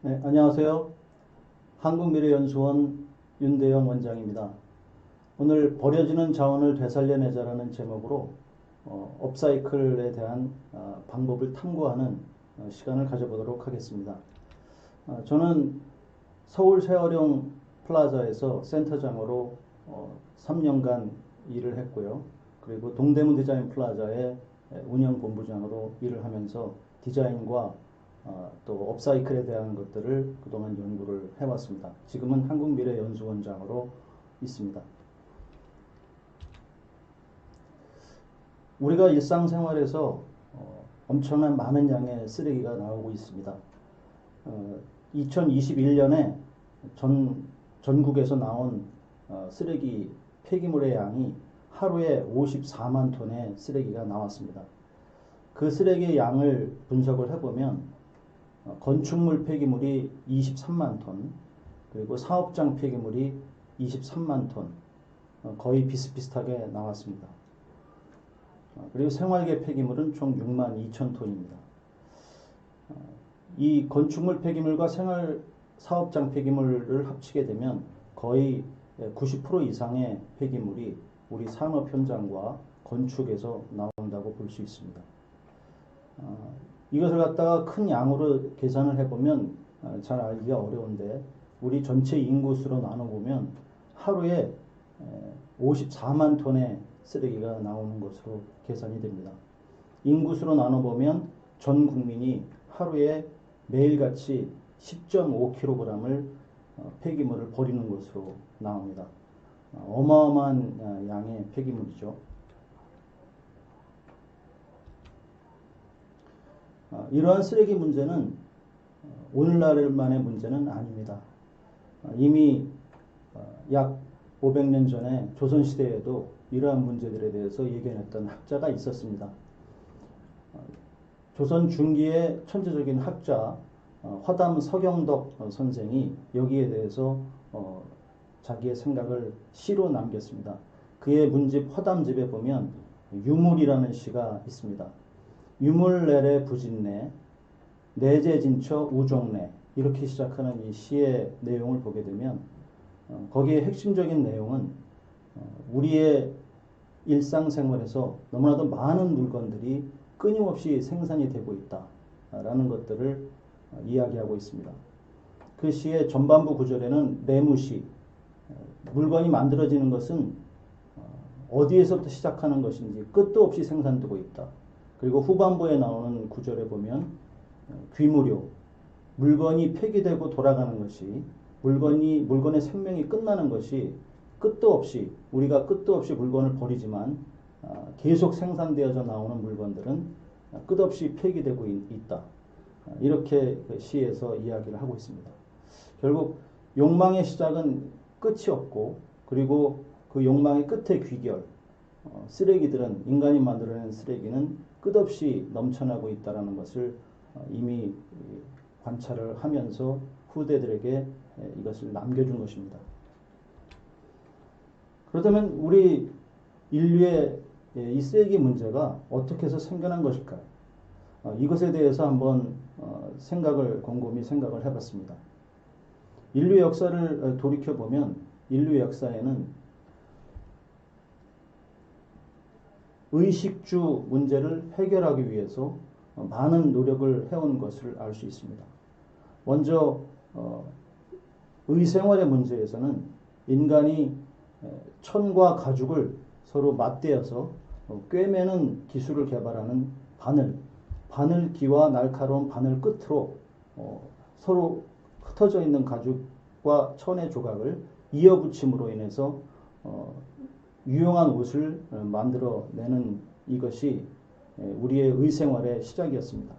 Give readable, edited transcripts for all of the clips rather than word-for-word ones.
네, 안녕하세요. 한국미래연수원 윤대영 원장입니다. 오늘 버려지는 자원을 되살려내자라는 제목으로 업사이클에 대한 방법을 탐구하는 시간을 가져보도록 하겠습니다. 저는 서울 세월용 플라자에서 센터장으로 3년간 일을 했고요. 그리고 동대문 디자인 플라자의 운영본부장으로 일을 하면서 디자인과 또 업사이클에 대한 것들을 그동안 연구를 해왔습니다. 지금은 한국미래연수원장으로 있습니다. 우리가 일상생활에서 엄청난 많은 양의 쓰레기가 나오고 있습니다. 2021년에 전국에서 나온 쓰레기 폐기물의 양이 하루에 54만 톤의 쓰레기가 나왔습니다. 그 쓰레기의 양을 분석을 해보면 건축물 폐기물이 23만 톤, 그리고 사업장 폐기물이 23만 톤, 거의 비슷비슷하게 나왔습니다. 그리고 생활계 폐기물은 총 6만 2천 톤입니다. 이 건축물 폐기물과 사업장 폐기물을 합치게 되면 거의 90% 이상의 폐기물이 우리 산업 현장과 건축에서 나온다고 볼 수 있습니다. 이것을 갖다가 큰 양으로 계산을 해보면 잘 알기가 어려운데 우리 전체 인구수로 나눠보면 하루에 54만 톤의 쓰레기가 나오는 것으로 계산이 됩니다. 인구수로 나눠보면 전 국민이 하루에 매일같이 10.5kg을 폐기물을 버리는 것으로 나옵니다. 어마어마한 양의 폐기물이죠. 이러한 쓰레기 문제는 오늘날만의 문제는 아닙니다. 이미 약 500년 전에 조선시대에도 이러한 문제들에 대해서 예견했던 학자가 있었습니다. 조선 중기의 천재적인 학자 화담 서경덕 선생이 여기에 대해서 자기의 생각을 시로 남겼습니다. 그의 문집 화담집에 보면 유물이라는 시가 있습니다. 유물내래 부진내 내재진처 우종내 이렇게 시작하는 이 시의 내용을 보게 되면 거기에 핵심적인 내용은 우리의 일상생활에서 너무나도 많은 물건들이 끊임없이 생산이 되고 있다라는 것들을 이야기하고 있습니다. 그 시의 전반부 구절에는 내무시 물건이 만들어지는 것은 어디에서부터 시작하는 것인지 끝도 없이 생산되고 있다. 그리고 후반부에 나오는 구절에 보면 귀무료 물건이 폐기되고 돌아가는 것이 물건의 생명이 끝나는 것이 끝도 없이 우리가 끝도 없이 물건을 버리지만 계속 생산되어져 나오는 물건들은 끝없이 폐기되고 있다. 이렇게 시에서 이야기를 하고 있습니다. 결국 욕망의 시작은 끝이 없고 그리고 그 욕망의 끝의 귀결 쓰레기들은 인간이 만들어낸 쓰레기는 끝없이 넘쳐나고 있다는 것을 이미 관찰을 하면서 후대들에게 이것을 남겨준 것입니다. 그렇다면 우리 인류의 이 쓰레기 문제가 어떻게 해서 생겨난 것일까요? 이것에 대해서 한번 곰곰이 생각을 해봤습니다. 인류 역사를 돌이켜보면 인류 역사에는 의식주 문제를 해결하기 위해서 많은 노력을 해온 것을 알 수 있습니다. 먼저 의생활의 문제에서는 인간이 천과 가죽을 서로 맞대어서 꿰매는 기술을 개발하는 바늘기와 날카로운 바늘 끝으로 서로 흩어져 있는 가죽과 천의 조각을 이어붙임으로 인해서 유용한 옷을 만들어내는 이것이 우리의 의생활의 시작이었습니다.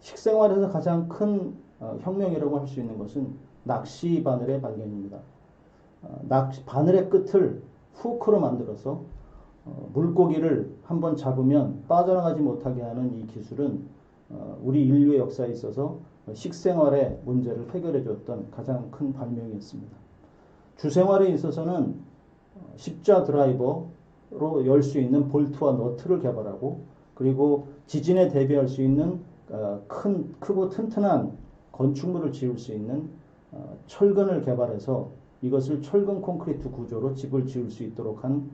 식생활에서 가장 큰 혁명이라고 할 수 있는 것은 낚시 바늘의 발견입니다. 바늘의 끝을 후크로 만들어서 물고기를 한번 잡으면 빠져나가지 못하게 하는 이 기술은 우리 인류의 역사에 있어서 식생활의 문제를 해결해 줬던 가장 큰 발명이었습니다. 주생활에 있어서는 십자 드라이버로 열 수 있는 볼트와 너트를 개발하고 그리고 지진에 대비할 수 있는 크고 튼튼한 건축물을 지을 수 있는 철근을 개발해서 이것을 철근 콘크리트 구조로 집을 지을 수 있도록 한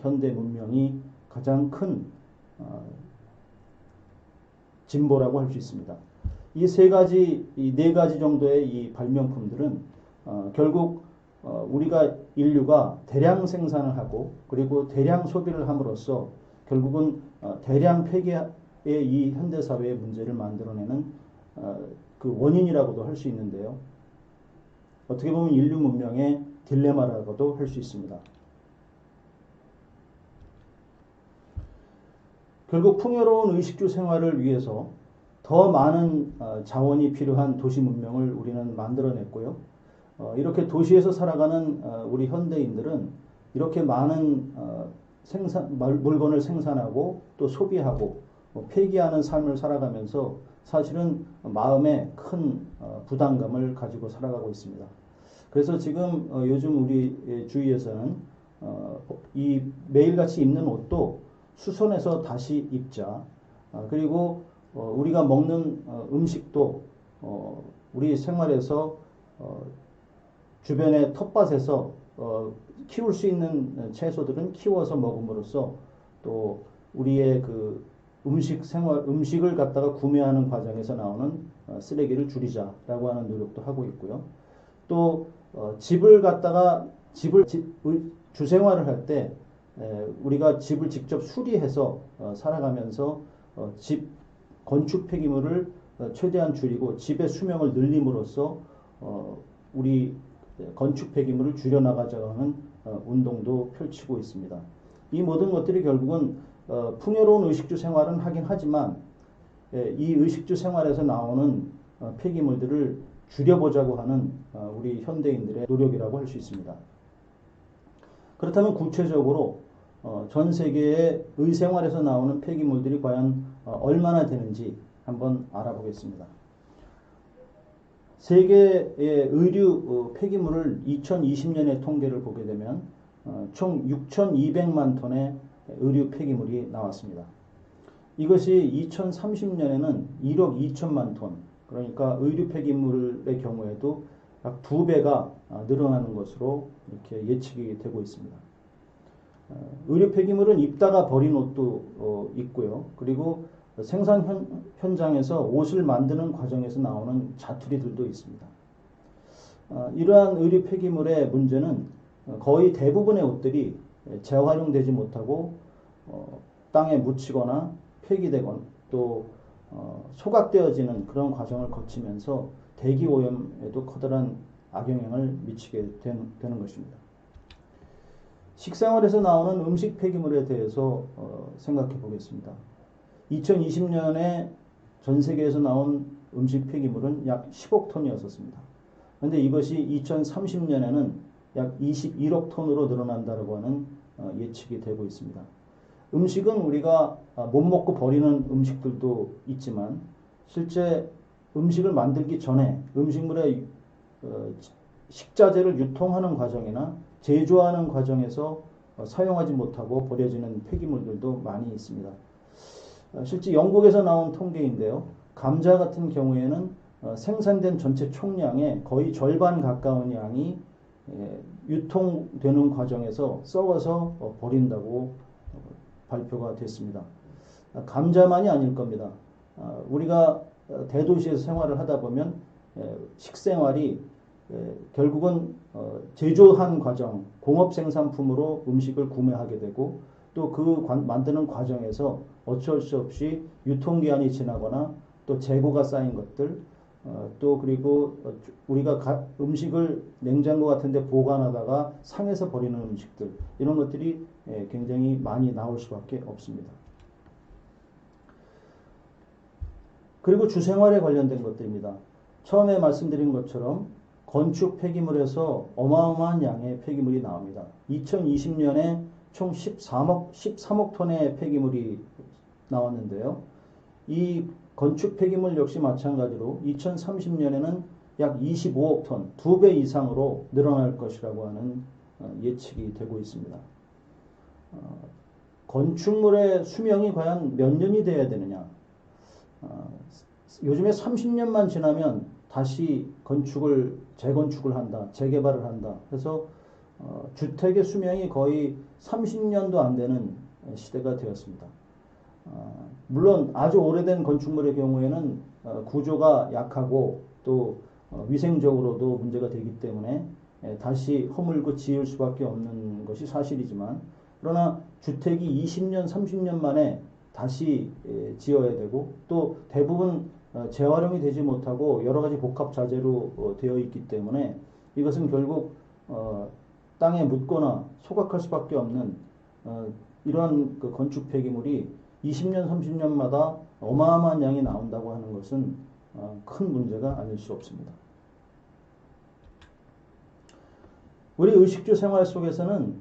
현대 문명이 가장 큰 진보라고 할 수 있습니다. 이 네 가지 정도의 이 발명품들은 결국 우리가 인류가 대량 생산을 하고 그리고 대량 소비를 함으로써 결국은 대량 폐기의 이 현대 사회의 문제를 만들어내는 그 원인이라고도 할 수 있는데요. 어떻게 보면 인류 문명의 딜레마라고도 할 수 있습니다. 결국 풍요로운 의식주 생활을 위해서 더 많은 자원이 필요한 도시 문명을 우리는 만들어냈고요. 이렇게 도시에서 살아가는 우리 현대인들은 이렇게 많은 물건을 생산하고 또 소비하고 폐기하는 삶을 살아가면서 사실은 마음에 큰 부담감을 가지고 살아가고 있습니다. 그래서 지금 요즘 우리 주위에서는 이 매일같이 입는 옷도 수선해서 다시 입자. 그리고 우리가 먹는 음식도 우리 생활에서 주변의 텃밭에서 키울 수 있는 채소들은 키워서 먹음으로써 또 우리의 그 음식을 갖다가 구매하는 과정에서 나오는 쓰레기를 줄이자라고 하는 노력도 하고 있고요. 또 집을 주생활을 할 때 우리가 집을 직접 수리해서 살아가면서 집 건축 폐기물을 최대한 줄이고 집의 수명을 늘림으로써 우리 건축 폐기물을 줄여나가자고 하는 운동도 펼치고 있습니다. 이 모든 것들이 결국은 풍요로운 의식주 생활은 하긴 하지만 이 의식주 생활에서 나오는 폐기물들을 줄여보자고 하는 우리 현대인들의 노력이라고 할 수 있습니다. 그렇다면 구체적으로 전 세계의 의생활에서 나오는 폐기물들이 과연 얼마나 되는지 한번 알아보겠습니다. 세계의 의류 폐기물을 2020년의 통계를 보게 되면 총 6,200만 톤의 의류 폐기물이 나왔습니다. 이것이 2030년에는 1억 2천만 톤, 그러니까 의류 폐기물의 경우에도 약 2배가 늘어나는 것으로 이렇게 예측이 되고 있습니다. 의류 폐기물은 입다가 버린 옷도 있고요. 그리고 생산 현장에서 옷을 만드는 과정에서 나오는 자투리들도 있습니다. 이러한 의류 폐기물의 문제는 거의 대부분의 옷들이 재활용되지 못하고 땅에 묻히거나 폐기되거나 또 소각되어지는 그런 과정을 거치면서 대기 오염에도 커다란 악영향을 미치게 되는 것입니다. 식생활에서 나오는 음식 폐기물에 대해서 생각해 보겠습니다. 2020년에 전 세계에서 나온 음식 폐기물은 약 10억 톤이었습니다. 그런데 이것이 2030년에는 약 21억 톤으로 늘어난다고 하는 예측이 되고 있습니다. 음식은 우리가 못 먹고 버리는 음식들도 있지만 실제 음식을 만들기 전에 음식물의 식자재를 유통하는 과정이나 제조하는 과정에서 사용하지 못하고 버려지는 폐기물들도 많이 있습니다. 실제 영국에서 나온 통계인데요. 감자 같은 경우에는 생산된 전체 총량의 거의 절반 가까운 양이 유통되는 과정에서 썩어서 버린다고 발표가 됐습니다. 감자만이 아닐 겁니다. 우리가 대도시에서 생활을 하다 보면 식생활이 결국은 제조한 과정, 공업 생산품으로 음식을 구매하게 되고 또 그 만드는 과정에서 어쩔 수 없이 유통기한이 지나거나 또 재고가 쌓인 것들 또 그리고 우리가 음식을 냉장고 같은 데 보관하다가 상해서 버리는 음식들 이런 것들이 굉장히 많이 나올 수밖에 없습니다. 그리고 주생활에 관련된 것들입니다. 처음에 말씀드린 것처럼 건축 폐기물에서 어마어마한 양의 폐기물이 나옵니다. 2020년에 총 13억 톤의 폐기물이 나왔는데요. 이 건축 폐기물 역시 마찬가지로 2030년에는 약 25억 톤, 2배 이상으로 늘어날 것이라고 하는 예측이 되고 있습니다. 건축물의 수명이 과연 몇 년이 돼야 되느냐? 요즘에 30년만 지나면 다시 재건축을 한다, 재개발을 한다. 해서 주택의 수명이 거의 30년도 안 되는 시대가 되었습니다. 물론 아주 오래된 건축물의 경우에는 구조가 약하고 또 위생적으로도 문제가 되기 때문에 다시 허물고 지을 수밖에 없는 것이 사실이지만, 그러나 주택이 20년, 30년 만에 다시 지어야 되고 또 대부분 재활용이 되지 못하고 여러 가지 복합 자재로 되어 있기 때문에 이것은 결국 땅에 묻거나 소각할 수밖에 없는 이러한 그 건축 폐기물이 20년, 30년마다 어마어마한 양이 나온다고 하는 것은 큰 문제가 아닐 수 없습니다. 우리 의식주 생활 속에서는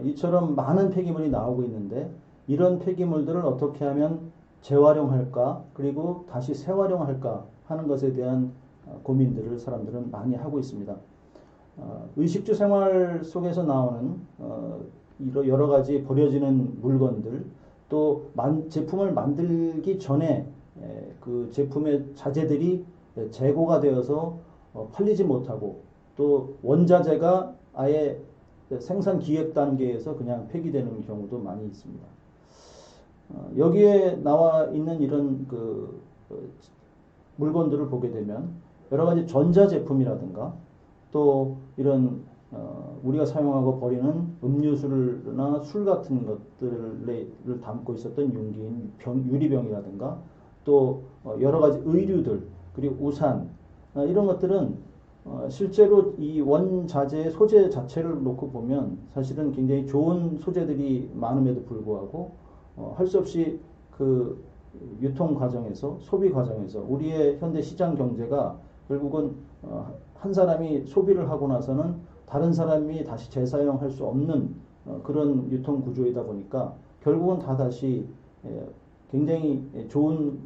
이처럼 많은 폐기물이 나오고 있는데, 이런 폐기물들을 어떻게 하면 재활용할까, 그리고 다시 재활용할까 하는 것에 대한 고민들을 사람들은 많이 하고 있습니다. 의식주 생활 속에서 나오는 여러 가지 버려지는 물건들, 또 제품을 만들기 전에 그 제품의 자재들이 재고가 되어서 팔리지 못하고, 또 원자재가 아예 생산 기획 단계에서 그냥 폐기되는 경우도 많이 있습니다. 여기에 나와 있는 이런 물건들을 보게 되면 여러 가지 전자제품이라든가 또 이런 우리가 사용하고 버리는 음료수나 술 같은 것들을 담고 있었던 용기인 유리병이라든가 또 여러 가지 의류들, 그리고 우산, 이런 것들은 실제로 이 원자재의 소재 자체를 놓고 보면 사실은 굉장히 좋은 소재들이 많음에도 불구하고 할 수 없이 그 유통 과정에서, 소비 과정에서 우리의 현대 시장 경제가 결국은 한 사람이 소비를 하고 나서는 다른 사람이 다시 재사용할 수 없는 그런 유통 구조이다 보니까 결국은 다 다시 굉장히 좋은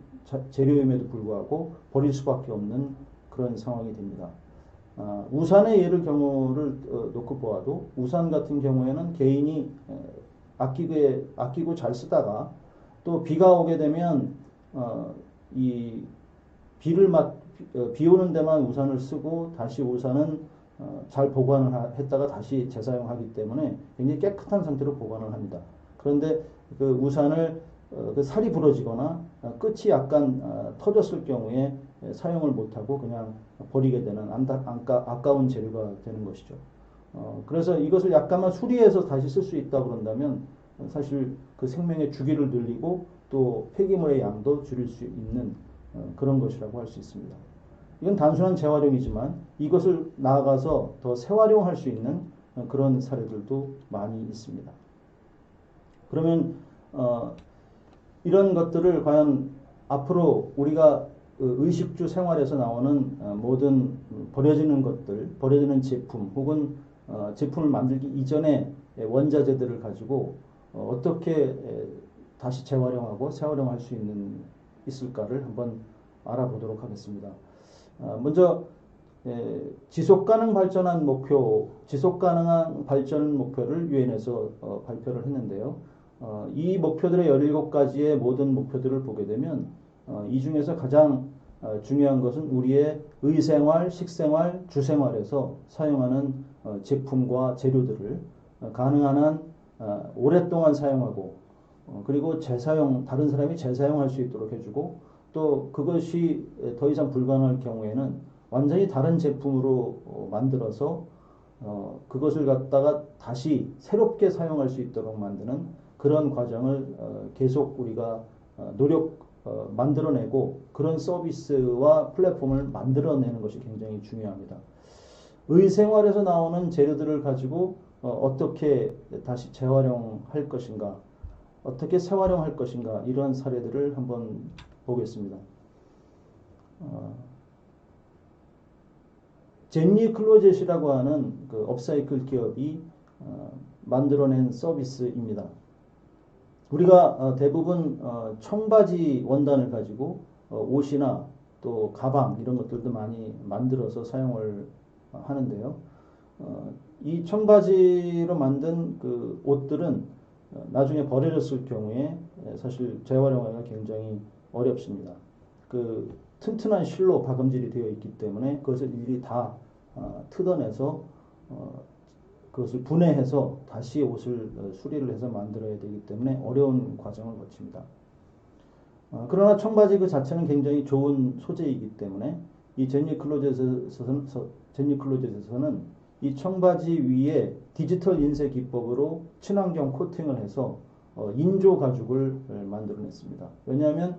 재료임에도 불구하고 버릴 수밖에 없는 그런 상황이 됩니다. 우산의 경우를 놓고 보아도, 우산 같은 경우에는 개인이 아끼고 잘 쓰다가 또 비가 오게 되면 이 비 오는 데만 우산을 쓰고 다시 우산은 잘 보관을 했다가 다시 재사용하기 때문에 굉장히 깨끗한 상태로 보관을 합니다. 그런데 그 우산을 그 살이 부러지거나 끝이 약간 터졌을 경우에 사용을 못하고 그냥 버리게 되는 아까운 재료가 되는 것이죠. 그래서 이것을 약간만 수리해서 다시 쓸 수 있다 그런다면 사실 그 생명의 주기를 늘리고 또 폐기물의 양도 줄일 수 있는 그런 것이라고 할 수 있습니다. 이건 단순한 재활용이지만 이것을 나아가서 더 재활용할 수 있는 그런 사례들도 많이 있습니다. 그러면 이런 것들을 과연 앞으로 우리가 의식주 생활에서 나오는 모든 버려지는 것들, 버려지는 제품 혹은 제품을 만들기 이전에 원자재들을 가지고 어떻게 다시 재활용하고 재활용할 수 있을까를 한번 알아보도록 하겠습니다. 먼저 지속가능한 발전 목표를 유엔에서 발표를 했는데요. 이 목표들의 17가지의 모든 목표들을 보게 되면 이 중에서 가장 중요한 것은 우리의 의생활, 식생활, 주생활에서 사용하는 제품과 재료들을 가능한 한 오랫동안 사용하고 그리고 다른 사람이 재사용할 수 있도록 해주고, 또 그것이 더 이상 불가능할 경우에는 완전히 다른 제품으로 만들어서 그것을 갖다가 다시 새롭게 사용할 수 있도록 만드는 그런 과정을 계속 우리가 만들어내고 그런 서비스와 플랫폼을 만들어내는 것이 굉장히 중요합니다. 의생활에서 나오는 재료들을 가지고 어떻게 다시 재활용할 것인가, 어떻게 재활용할 것인가, 이러한 사례들을 한번 보겠습니다. 젠리 클로젯이라고 하는 그 업사이클 기업이 만들어낸 서비스입니다. 우리가 대부분 청바지 원단을 가지고 옷이나 또 가방 이런 것들도 많이 만들어서 사용을 하는데요. 이 청바지로 만든 그 옷들은 나중에 버려졌을 경우에 사실 재활용하기가 굉장히 어렵습니다. 그 튼튼한 실로 박음질이 되어 있기 때문에 그것을 일일이 다 뜯어내서 그것을 분해해서 다시 옷을 수리를 해서 만들어야 되기 때문에 어려운 과정을 거칩니다. 그러나 청바지 그 자체는 굉장히 좋은 소재이기 때문에 이 제니 클로젯에서는 이 청바지 위에 디지털 인쇄 기법으로 친환경 코팅을 해서 인조 가죽을 만들어냈습니다. 왜냐하면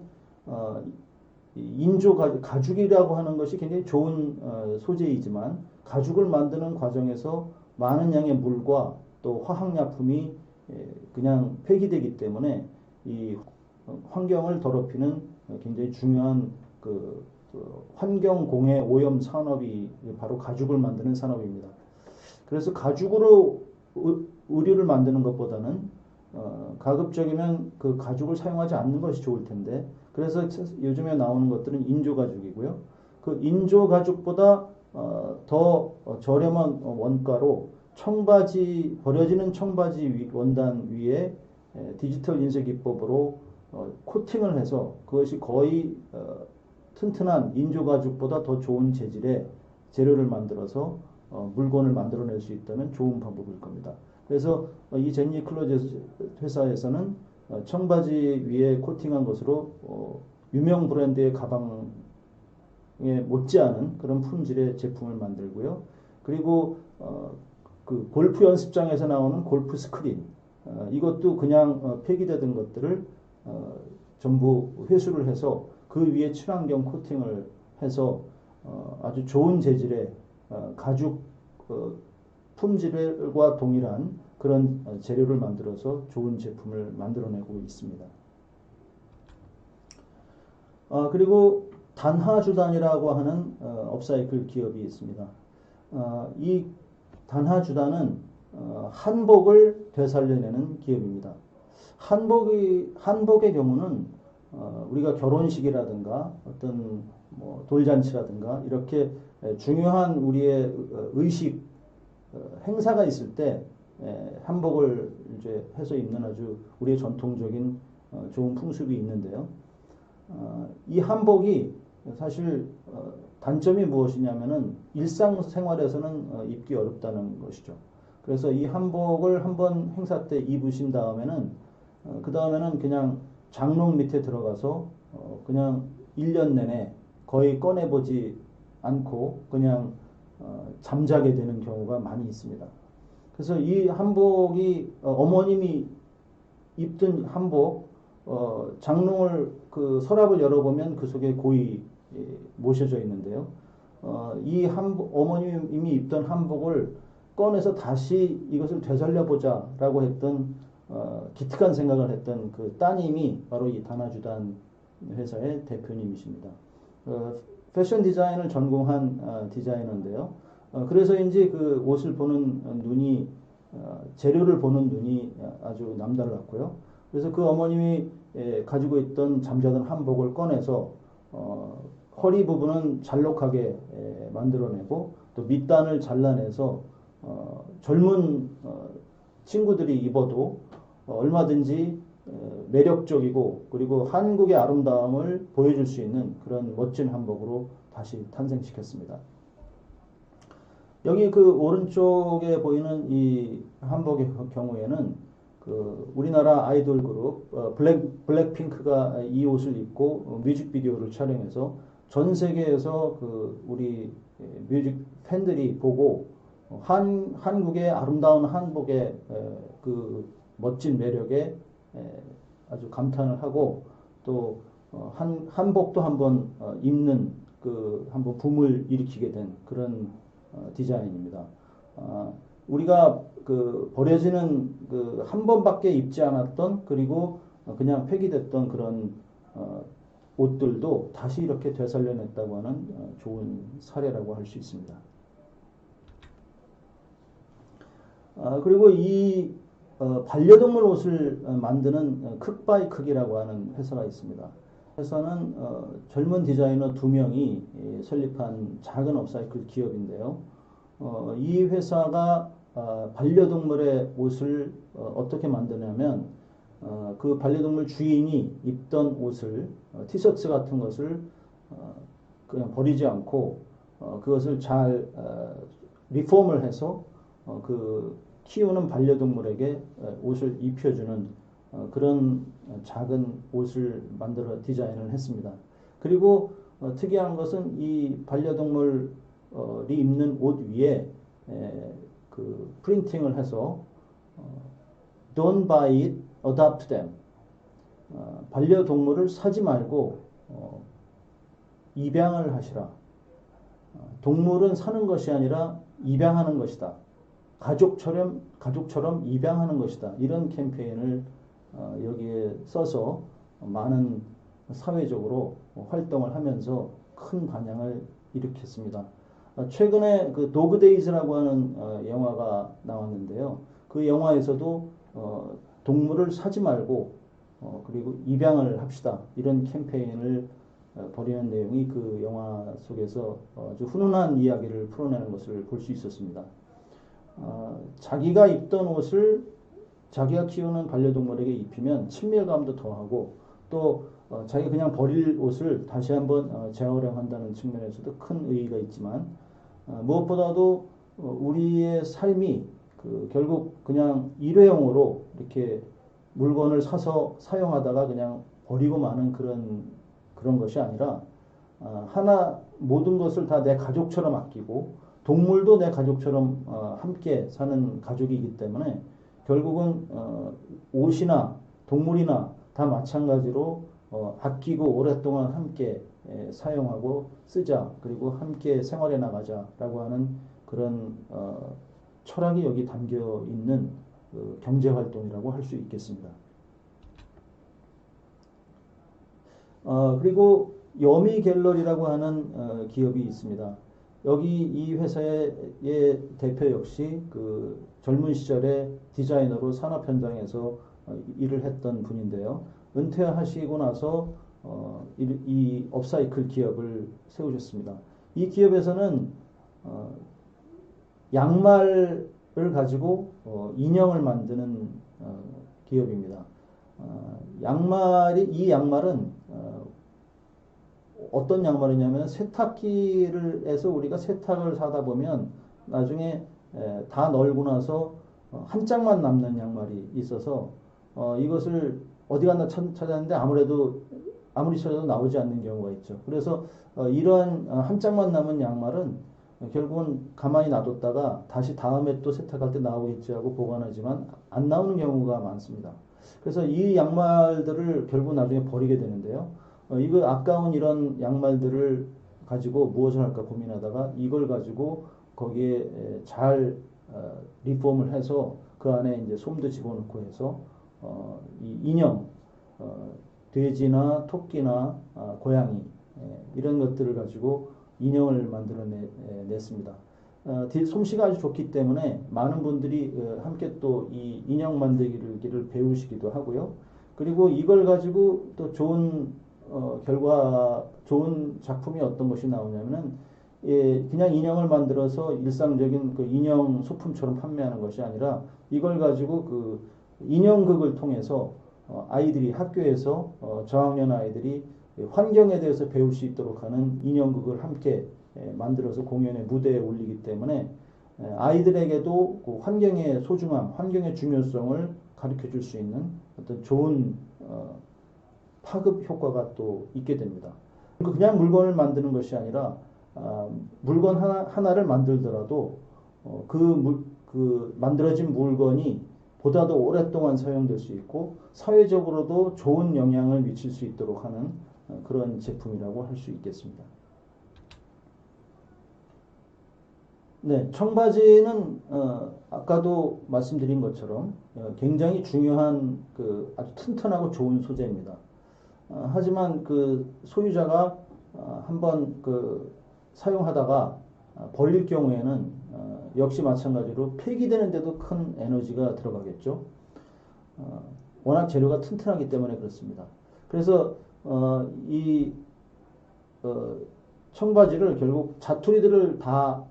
인조 가죽이라고 하는 것이 굉장히 좋은 소재이지만 가죽을 만드는 과정에서 많은 양의 물과 또 화학약품이 그냥 폐기되기 때문에 이 환경을 더럽히는 굉장히 중요한 그 환경공해 오염 산업이 바로 가죽을 만드는 산업입니다. 그래서 가죽으로 의류를 만드는 것보다는 가급적이면 그 가죽을 사용하지 않는 것이 좋을 텐데 그래서 요즘에 나오는 것들은 인조 가죽이고요. 그 인조 가죽보다 더 저렴한 원가로 버려지는 청바지 원단 위에 디지털 인쇄 기법으로 코팅을 해서 그것이 거의 튼튼한 인조 가죽보다 더 좋은 재질의 재료를 만들어서 물건을 만들어낼 수 있다면 좋은 방법일 겁니다. 그래서 이 제니 클로젯 회사에서는 청바지 위에 코팅한 것으로 유명 브랜드의 가방에 못지않은 그런 품질의 제품을 만들고요. 그리고 그 골프 연습장에서 나오는 골프 스크린 이것도 그냥 폐기되던 것들을 전부 회수를 해서 그 위에 친환경 코팅을 해서 아주 좋은 재질의 가죽 품질과 동일한 그런 재료를 만들어서 좋은 제품을 만들어내고 있습니다. 그리고 단하주단이라고 하는 업사이클 기업이 있습니다. 이 단하주단은 한복을 되살려내는 기업입니다. 한복의 경우는 우리가 결혼식이라든가 어떤 뭐 돌잔치라든가 이렇게 중요한 우리의 의식 행사가 있을 때 한복을 이제 해서 입는 아주 우리의 전통적인 좋은 풍습이 있는데요. 이 한복이 사실 단점이 무엇이냐면은 일상생활에서는 입기 어렵다는 것이죠. 그래서 이 한복을 한번 행사 때 입으신 다음에는 그 다음에는 그냥 장롱 밑에 들어가서 그냥 1년 내내 거의 꺼내보지 않고 그냥 잠자게 되는 경우가 많이 있습니다. 그래서 이 한복이 어머님이 입던 한복 장롱을 그 서랍을 열어보면 그 속에 고이 모셔져 있는데요. 이 어머님이 입던 한복을 꺼내서 다시 이것을 되살려보자라고 했던 기특한 생각을 했던 그 따님이 바로 이 단하주단 회사의 대표님이십니다. 패션 디자인을 전공한 디자이너인데요. 그래서인지 그 옷을 보는 눈이 재료를 보는 눈이 아주 남달랐고요. 그래서 그 어머님이 가지고 있던 잠자던 한복을 꺼내서 허리 부분은 잘록하게 만들어내고 또 밑단을 잘라내서 젊은 친구들이 입어도 얼마든지 매력적이고 그리고 한국의 아름다움을 보여줄 수 있는 그런 멋진 한복으로 다시 탄생시켰습니다. 여기 그 오른쪽에 보이는 이 한복의 경우에는 그 우리나라 아이돌 그룹 블랙핑크가 이 옷을 입고 뮤직비디오를 촬영해서 전 세계에서 그 우리 뮤직 팬들이 보고 한국의 아름다운 한복의 그 멋진 매력에 아주 감탄을 하고 또 한복도 한번 입는 그 한번 붐을 일으키게 된 그런 디자인입니다. 우리가 그 버려지는 그 한 번밖에 입지 않았던 그리고 그냥 폐기됐던 그런 옷들도 다시 이렇게 되살려냈다고 하는 좋은 사례라고 할 수 있습니다. 그리고 이 반려동물 옷을 만드는 쿡바이쿡이라고 하는 회사가 있습니다. 회사는 젊은 디자이너 2명이 설립한 작은 업사이클 기업인데요. 이 회사가 반려동물의 옷을 어떻게 만드냐면 그 반려동물 주인이 입던 옷을 티셔츠 같은 것을 그냥 버리지 않고 그것을 잘 리폼을 해서 그 키우는 반려동물에게 옷을 입혀주는 그런 작은 옷을 만들어 디자인을 했습니다. 그리고 특이한 것은 이 반려동물이 입는 옷 위에 그 프린팅을 해서 Don't buy it, adopt them. 반려동물을 사지 말고 입양을 하시라. 동물은 사는 것이 아니라 입양하는 것이다. 가족처럼 입양하는 것이다. 이런 캠페인을 여기에 써서 많은 사회적으로 활동을 하면서 큰 반향을 일으켰습니다. 최근에 그 도그데이즈라고 하는 영화가 나왔는데요. 그 영화에서도 동물을 사지 말고 그리고 입양을 합시다. 이런 캠페인을 벌이는 내용이 그 영화 속에서 아주 훈훈한 이야기를 풀어내는 것을 볼 수 있었습니다. 자기가 입던 옷을 자기가 키우는 반려동물에게 입히면 친밀감도 더하고 또 자기가 그냥 버릴 옷을 다시 한번 재활용한다는 측면에서도 큰 의의가 있지만 무엇보다도 우리의 삶이 결국 그냥 일회용으로 이렇게 물건을 사서 사용하다가 그냥 버리고 마는 그런 것이 아니라 모든 것을 다 내 가족처럼 아끼고 동물도 내 가족처럼 함께 사는 가족이기 때문에 결국은 옷이나 동물이나 다 마찬가지로 아끼고 오랫동안 함께 사용하고 쓰자 그리고 함께 생활해 나가자라고 하는 그런 철학이 여기 담겨 있는 경제활동이라고 할 수 있겠습니다. 그리고 여미 갤러리라고 하는 기업이 있습니다. 여기 이 회사의 대표 역시 그 젊은 시절에 디자이너로 산업 현장에서 일을 했던 분인데요. 은퇴하시고 나서 이 업사이클 기업을 세우셨습니다. 이 기업에서는 양말을 가지고 인형을 만드는 기업입니다. 이 양말은 어떤 양말이냐면 세탁기를 해서 우리가 세탁을 하다 보면 나중에 다 널고 나서 한 짝만 남는 양말이 있어서 이것을 어디 갔나 찾았는데 아무리 찾아도 나오지 않는 경우가 있죠. 그래서 이런 한 짝만 남은 양말은 결국은 가만히 놔뒀다가 다시 다음에 또 세탁할 때 나오겠지 하고 보관하지만 안 나오는 경우가 많습니다. 그래서 이 양말들을 결국 나중에 버리게 되는데요. 이거 아까운 이런 양말들을 가지고 무엇을 할까 고민하다가 이걸 가지고 거기에 잘 리폼을 해서 그 안에 이제 솜도 집어넣고 해서 이 인형, 돼지나 토끼나 고양이 이런 것들을 가지고 인형을 만들어냈습니다. 솜씨가 아주 좋기 때문에 많은 분들이 함께 또 이 인형 만들기를 배우시기도 하고요. 그리고 이걸 가지고 또 좋은 작품이 어떤 것이 나오냐면은 그냥 인형을 만들어서 일상적인 그 인형 소품처럼 판매하는 것이 아니라 이걸 가지고 그 인형극을 통해서 아이들이 학교에서 저학년 아이들이 환경에 대해서 배울 수 있도록 하는 인형극을 함께 만들어서 공연의 무대에 올리기 때문에 아이들에게도 그 환경의 소중함, 환경의 중요성을 가르쳐 줄 수 있는 어떤 좋은 파급 효과가 또 있게 됩니다. 그냥 물건을 만드는 것이 아니라 물건 하나를 만들더라도 그 만들어진 물건이 보다 더 오랫동안 사용될 수 있고 사회적으로도 좋은 영향을 미칠 수 있도록 하는 그런 제품이라고 할 수 있겠습니다. 네, 청바지는 아까도 말씀드린 것처럼 굉장히 중요한 아주 튼튼하고 좋은 소재입니다. 하지만 그 소유자가 한번 사용하다가 버릴 경우에는 역시 마찬가지로 폐기되는데도 큰 에너지가 들어가겠죠. 워낙 재료가 튼튼하기 때문에 그렇습니다. 그래서 이 청바지를 결국 자투리들을 다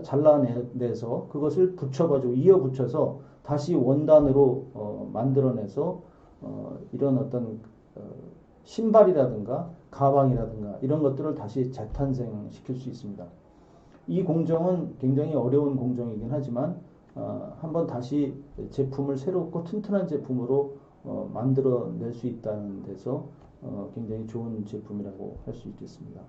잘라내서 그것을 붙여가지고 이어붙여서 다시 원단으로 만들어내서 이런 어떤 신발이라든가 가방이라든가 이런 것들을 다시 재탄생시킬 수 있습니다. 이 공정은 굉장히 어려운 공정이긴 하지만 한번 다시 제품을 새롭고 튼튼한 제품으로 만들어낼 수 있다는 데서 굉장히 좋은 제품이라고 할 수 있겠습니다.